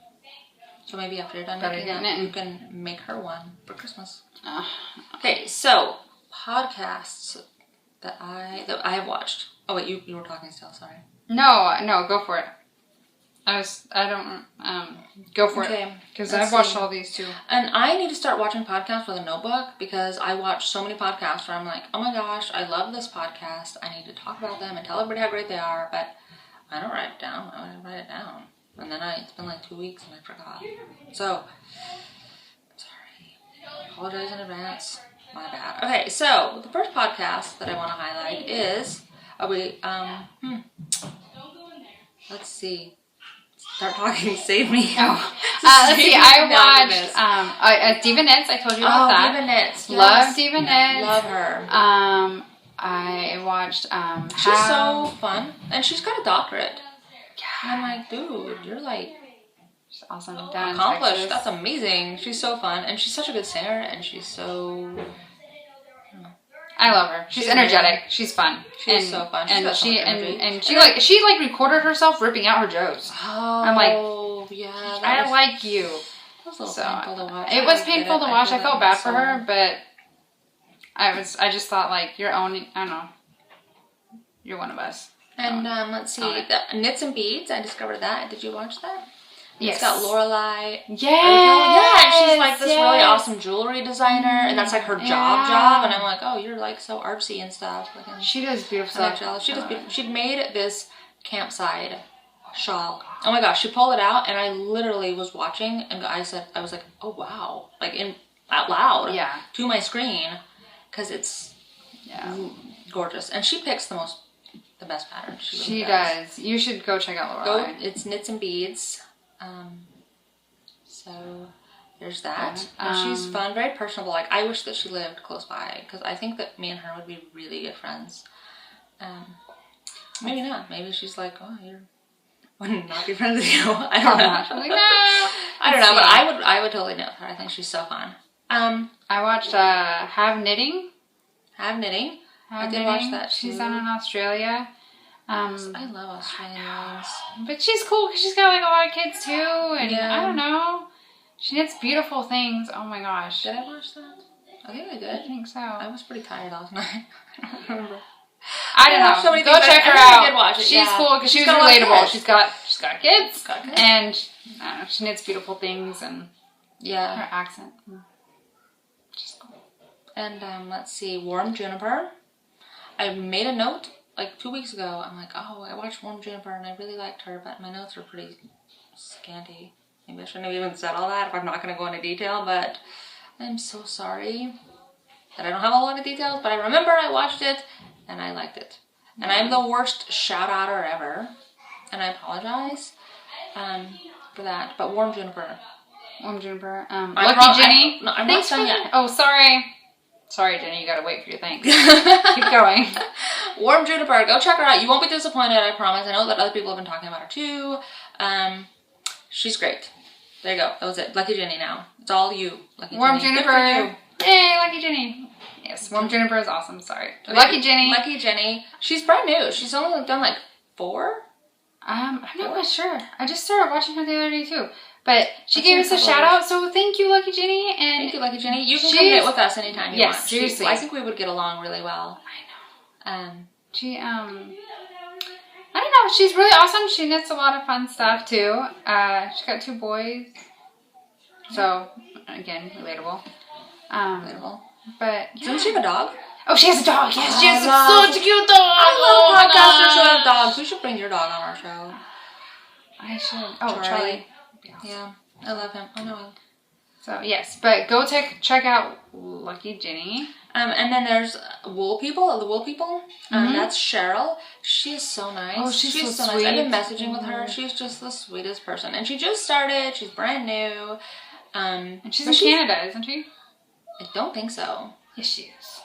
So maybe after you're done knitting it, you can make her one for Christmas. Okay, so podcasts that I have watched. Oh wait, you were talking still. Sorry. No, go for it. Go for it. Because I've watched all these too. And I need to start watching podcasts with a notebook because I watch so many podcasts where I'm like, oh my gosh, I love this podcast. I need to talk about them and tell everybody how great they are, but I don't write it down. I don't write it down. And then it's been like 2 weeks and I forgot. So, sorry. I apologize in advance. My bad. Okay, so the first podcast that I want to highlight is, let's see. Start talking, save me. Oh, let's see. I watched Diva Knits. I told you about that. Diva Knits. Yes. Love Diva Knits. Love her. I watched. She's so fun, and she's got a doctorate. Yeah. And I'm like, dude, you're like, she's awesome. Down accomplished. in Texas. That's amazing. She's so fun, and she's such a good singer, and she's so. I love her. She's energetic. She's fun. She's so fun. And she recorded herself ripping out her Joes. Oh, I'm like, yeah. I like you. It was a little painful to watch. It was painful to watch. I felt bad for her, but I just thought like you're owning. I don't know. You're one of us. And let's see, the Knits and Beads. I discovered that. Did you watch that? Yes. It's got Lorelai. Yes. Yeah, and she's like this really awesome jewelry designer, and that's like her job. And I'm like, oh, you're like so artsy and stuff. Like, she does beautiful stuff. She'd made this campside shawl. Oh my gosh, she pulled it out, and I literally was watching, and I was like, oh wow, like out loud, to my screen, because it's gorgeous, and she picks the best patterns. She does. You should go check out Lorelai. It's Knits and Beads. So there's that. And she's fun, very personable. Like, I wish that she lived close by because I think that me and her would be really good friends. Maybe not. Maybe she's like, oh, you wouldn't not be friends with you. I don't know. Like, no. I don't know, but I would totally know her. I think she's so fun. I watched Have Knitting. I did watch that. She's down in Australia. I love Australians. But she's cool because she's got like a lot of kids too, and I don't know. She knits beautiful things. Oh my gosh. Did I watch that? I think I did. I think so. I was pretty tired last night. I don't remember. I don't know. So many Go things. check her I out. did watch it, She's cool because she's relatable. She's got kids, and she knits beautiful things, and her accent. She's cool. And let's see, Warm Juniper. I made a note like 2 weeks ago. I'm like, oh, I watched Warm Juniper and I really liked her, but my notes are pretty scanty. Maybe I shouldn't have even said all that if I'm not going to go into detail, but I'm so sorry that I don't have a lot of details, but I remember I watched it and I liked it. And I'm the worst shout-outer ever, and I apologize for that, but Warm Juniper. Lucky Jenny. I'm not done yet. Oh, sorry. Sorry, Jenny, you gotta wait for your thanks. Keep going. Warm Juniper, go check her out. You won't be disappointed, I promise. I know that other people have been talking about her too. She's great. There you go. That was it. Lucky Jenny now. It's all you, Lucky Warm Jenny. Juniper. Yay, Lucky Jenny. Yes, Warm Juniper is awesome. Sorry. Lucky Jenny. Lucky Jenny. She's brand new. She's only done like 4? I'm not quite sure. I just started watching her the other day too. But she gave us a shout out, so thank you, Lucky Jenny. And thank you, Lucky Jenny. You can come knit with us anytime you want. Seriously. I think we would get along really well. I know. I don't know. She's really awesome. She knits a lot of fun stuff too. She's got 2 boys. So, again, relatable. Relatable. But doesn't she have a dog? Oh, she has a dog. Yes, she has such a cute dog. I love podcasters who have dogs. We should bring your dog on our show. I should. Oh, Charlie. Yeah, I love him. I know him. So yes, but go check out Lucky Jenny. And then there's Wool People. The Wool People. That's Cheryl. She is so nice. Oh, she's so nice. sweet. I've been messaging with her. She's just the sweetest person, and she just started. She's brand new. And she's in Canada, isn't she? I don't think so. Yes, she is.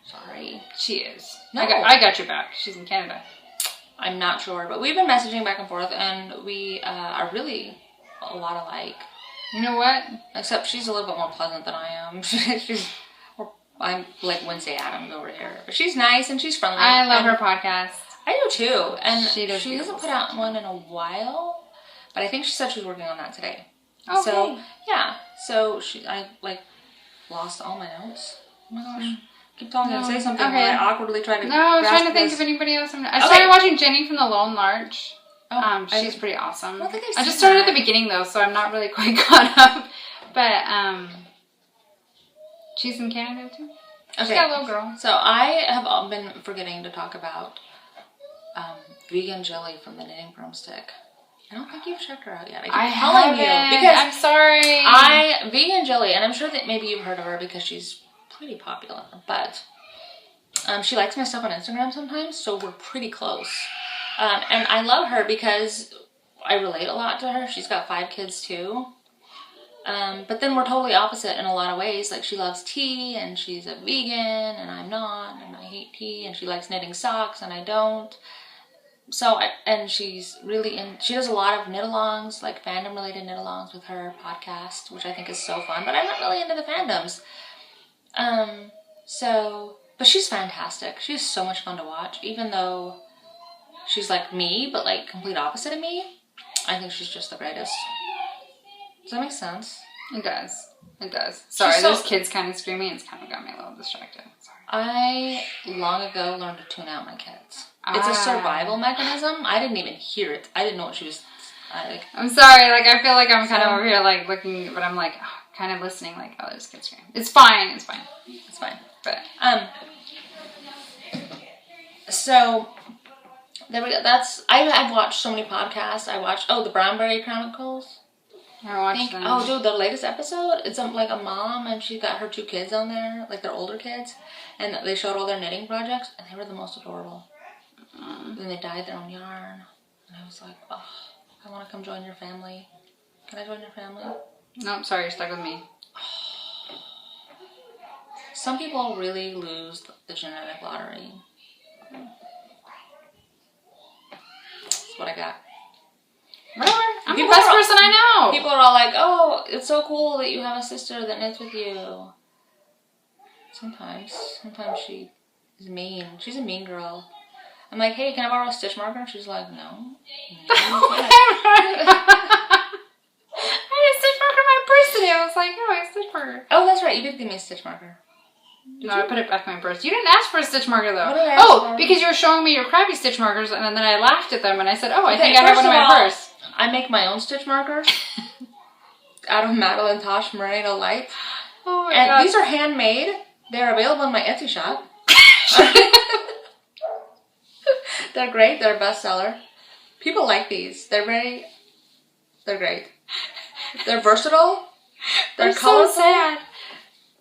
Sorry, she is. No. I got your back. She's in Canada. I'm not sure, but we've been messaging back and forth, and we are really a lot alike. You know what? Except she's a little bit more pleasant than I am. I'm like Wednesday Addams over here. But she's nice and she's friendly. I love her podcast. I do too. And she beautiful hasn't put out one in a while. But I think she said she was working on that today. Okay. So, yeah. So, I lost all my notes. Oh my gosh. Keep talking and say something while I awkwardly try to I was trying to think of anybody else. I started watching Jenny from the Lone Larch. She's pretty awesome. I just started at the beginning though, so I'm not really quite caught up. But she's in Canada too. She's got a little girl. So I have been forgetting to talk about vegan jelly from the Knitting Broomstick. I don't think you've checked her out yet. I keep telling you because I'm sorry. Vegan jelly, and I'm sure that maybe you've heard of her because she's pretty popular. But she likes my stuff on Instagram sometimes, so we're pretty close. And I love her because I relate a lot to her. She's got 5 kids too. But then we're totally opposite in a lot of ways. Like she loves tea and she's a vegan and I'm not, and I hate tea, and she likes knitting socks and I don't. So, and she's really she does a lot of knit-alongs, like fandom-related knit-alongs with her podcast, which I think is so fun, but I'm not really into the fandoms. But she's fantastic. She's so much fun to watch, even though she's like me, but like complete opposite of me. I think she's just the greatest. Does that make sense? It does. It does. Sorry, there's kids kind of screaming. It's kind of got me a little distracted. Sorry. I long ago learned to tune out my kids. It's a survival mechanism. I didn't even hear it. I didn't know what she was. I'm sorry. Like I feel like I'm kind of over here, like looking, but I'm like kind of listening. Like, oh, there's kids screaming. It's fine. It's fine. It's fine. But so there we go. I've watched so many podcasts. I watched the Brownberry Chronicles. I watched them. Oh, dude, the latest episode. It's like a mom and she got her 2 kids on there, like their older kids, and they showed all their knitting projects, and they were the most adorable. And they dyed their own yarn, and I was like, oh, I want to come join your family. Can I join your family? No, I'm sorry, you're stuck with me. Some people really lose the genetic lottery. That's what I got. Whatever. I'm the best person I know. People are all like, oh, it's so cool that you have a sister that knits with you. Sometimes she is mean. She's a mean girl. I'm like, hey, can I borrow a stitch marker? She's like, no. I had a stitch marker in my purse today. I was like, oh, I have a stitch marker. Oh, that's right. You did give me a stitch marker. I put it back in my purse. You didn't ask for a stitch marker, though. For? Because you were showing me your crappy stitch markers, and then I laughed at them, and I said, oh, I think I have one in my purse. I make my own stitch markers out of Madeline Tosh Merino Light. Oh my God. These are handmade. They're available in my Etsy shop. They're great. They're a bestseller. People like these. They're great. They're versatile. They're colorful. So sad.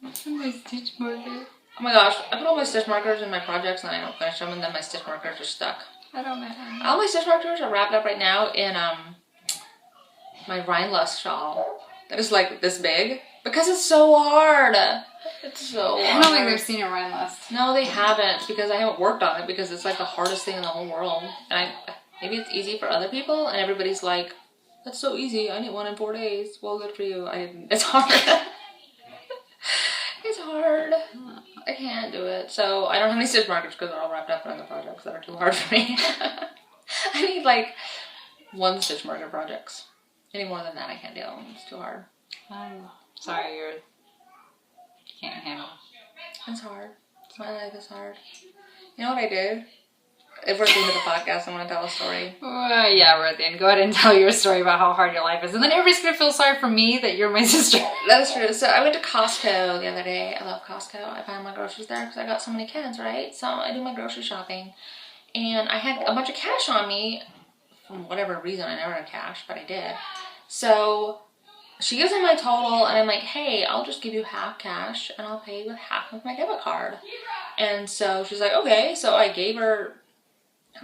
What's in my stitch marker? Oh my gosh. I put all my stitch markers in my projects and I don't finish them, and then my stitch markers are stuck. I don't know. All my stitch markers are wrapped up right now in my Rhinelust shawl that is like this big because it's so hard. It's so hard. I don't think they've seen a Rhinelust. No, they haven't, because I haven't worked on it, because it's like the hardest thing in the whole world. And maybe it's easy for other people, and everybody's like, that's so easy. I knit one in 4 days. Well, good for you. I didn't. It's hard. It's hard. I can't do it. So I don't have any stitch markers because they're all wrapped up in the projects that are too hard for me. I need like 1 stitch marker projects. Any more than that, I can't deal. It's too hard. I'm sorry, you can't handle. It's hard. My life is hard. You know what I did? If we're at the end of the podcast, I want to tell a story. Yeah, we're at the end. Go ahead and tell your story about how hard your life is. And then everybody's going to feel sorry for me that you're my sister. That's true. So I went to Costco the other day. I love Costco. I buy my groceries there because I got so many kids, right? So I do my grocery shopping. And I had a bunch of cash on me. For whatever reason, I never had cash, but I did. So she gives me my total, and I'm like, hey, I'll just give you half cash, and I'll pay you with half of my debit card. And so she's like, okay. So I gave her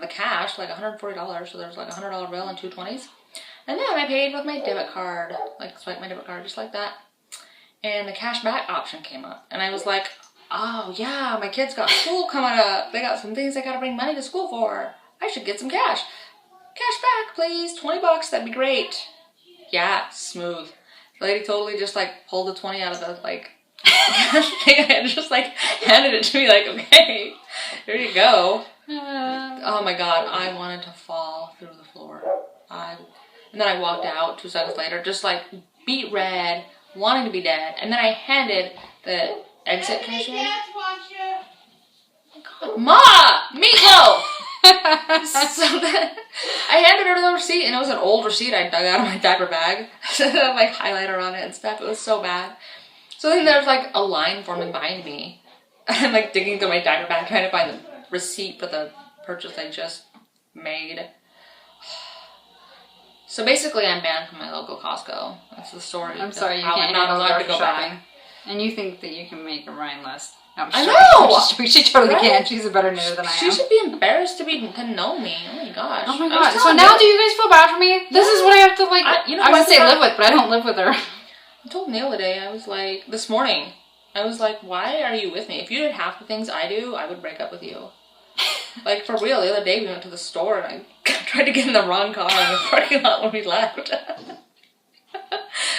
the cash, like $140, so there's like a $100 bill and 2 20s. And then I paid with my debit card, like swipe my debit card just like that. And the cash back option came up, and I was like, oh yeah, my kids got school coming up. They got some things they gotta bring money to school for. I should get some cash. Cash back, please. 20 bucks, that'd be great. Yeah, smooth. The lady totally just like pulled the 20 out of the like thing and just like handed it to me like, okay, here you go. Oh my god, I wanted to fall through the floor. And then I walked out 2 seconds later, just like beat red, wanting to be dead. And then I handed the exit cashier. Ma! Meatloaf! So then I handed her the receipt, and it was an old receipt I dug out of my diaper bag. So I had like highlighter on it and stuff. It was so bad. So then there's like a line forming behind me. I'm like digging through my diaper bag trying to find the receipt for the purchase I just made. So basically I'm banned from my local Costco. That's the story. I'm sorry, you how can't I'm not allowed to go shopping. back. And you think that you can make a rhyme list. No, I know! She totally Right? can. She's a better knitter than I am. She should be embarrassed to know me. Oh my gosh. Oh my god. So now do you guys feel bad for me? This is what I have to like, I would say live with, but I don't live with her. I told Neil today, I was like, this morning, I was like, why are you with me? If you did half the things I do, I would break up with you. Like, for real, the other day we went to the store and I tried to get in the wrong car in the parking lot when we left.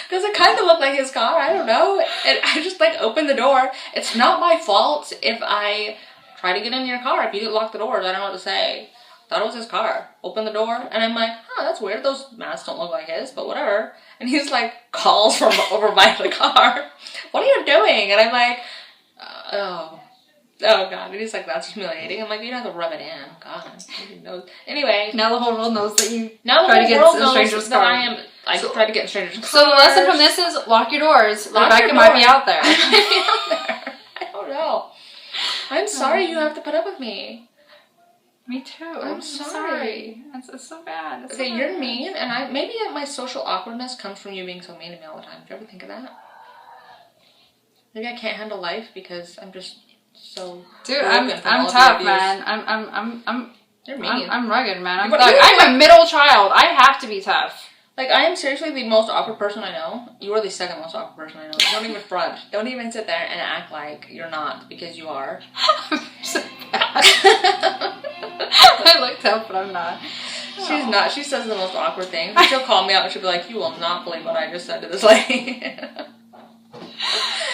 Because it kind of looked like his car, I don't know. And I just like opened the door. It's not my fault if I try to get in your car. If you didn't lock the doors, I don't know what to say. Thought it was his car. Open the door, and I'm like, huh, that's weird. Those masks don't look like his, but whatever. And he's like, calls from over by the car. What are you doing? And I'm like, oh god. And he's like, that's humiliating. I'm like, you don't have to rub it in. God, who knows? Anyway, now the whole world knows that you now try to get in a stranger's car. I tried to get in stranger's car. So the lesson from this is lock your doors. Rebecca your might be out there. I don't know. I'm sorry you have to put up with me. Me too. I'm sorry. It's so bad. Okay, you're mean, and maybe my social awkwardness comes from you being so mean to me all the time. Do you ever think of that? Maybe I can't handle life because I'm just so. Dude, I'm tough, man. I'm. You're mean. I'm rugged, man. I'm a middle child. I have to be tough. Like, I am seriously the most awkward person I know. You are the second most awkward person I know. Don't even front. Don't even sit there and act like you're not, because you are. I'm so bad. I look tough, but I'm not. She's not. She says the most awkward things. She'll call me out and she'll be like, you will not believe what I just said to this lady.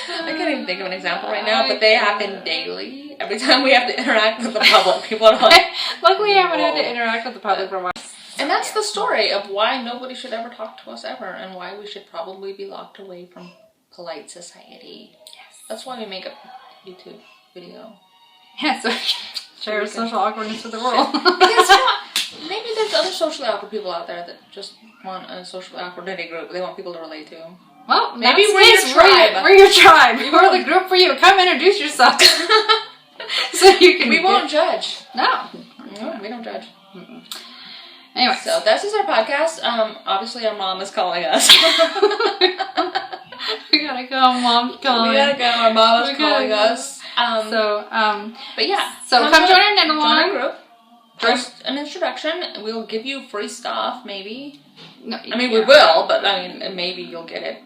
I can't even think of an example right now, but they happen daily. Every time we have to interact with the public, people are like... Luckily, I haven't had to interact with the public for a while. And that's the story of why nobody should ever talk to us ever, and why we should probably be locked away from polite society. Yes. That's why we make a YouTube video. Yeah, so share social awkwardness with the world. Because maybe there's other socially awkward people out there that just want a socially awkward knitting group they want people to relate to. Well, maybe we're your tribe. We're your tribe. We're the group for you. Come introduce yourself. So you can. We won't judge. No, we don't judge. Mm-mm. Anyway, so this is our podcast. Obviously our mom is calling us. We gotta go. Mom's calling. We gotta go. Our mom is calling us. But yeah. So come join our knit along. Join our group. Just an introduction. We'll give you free stuff, maybe. No, I mean, we will, but I mean, maybe you'll get it.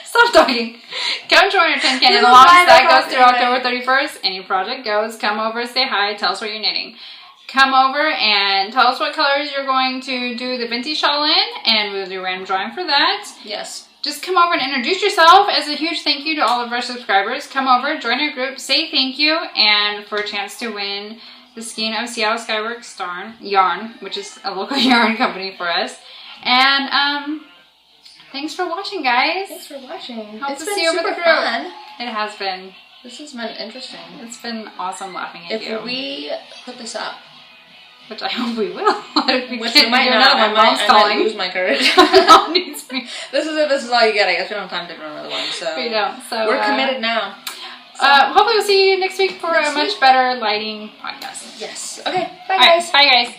Stop talking. Come join our TinCan KAL along. That goes through October 31st. Any project goes. Come over, say hi, tell us what you're knitting. Come over and tell us what colors you're going to do the vintage shawl in, and we'll do a random drawing for that. Yes. Just come over and introduce yourself as a huge thank you to all of our subscribers. Come over, join our group, say thank you, and for a chance to win the skein of Seattle Skyworks yarn, which is a local yarn company for us. And thanks for watching, guys. Thanks for watching. Hope It's to been see you over super the group. fun. It has been. This has been interesting. It's been awesome laughing at you. If we put this up, which I hope we will. which we might not, my mom's I calling. might lose my courage. My mom needs me. This is it. This is all you get. I guess we don't have time to do another one. So We don't. So we're committed now. Hopefully we'll see you next week for a much better lighting podcast. Yes. Okay. Bye, All right, guys. bye, guys.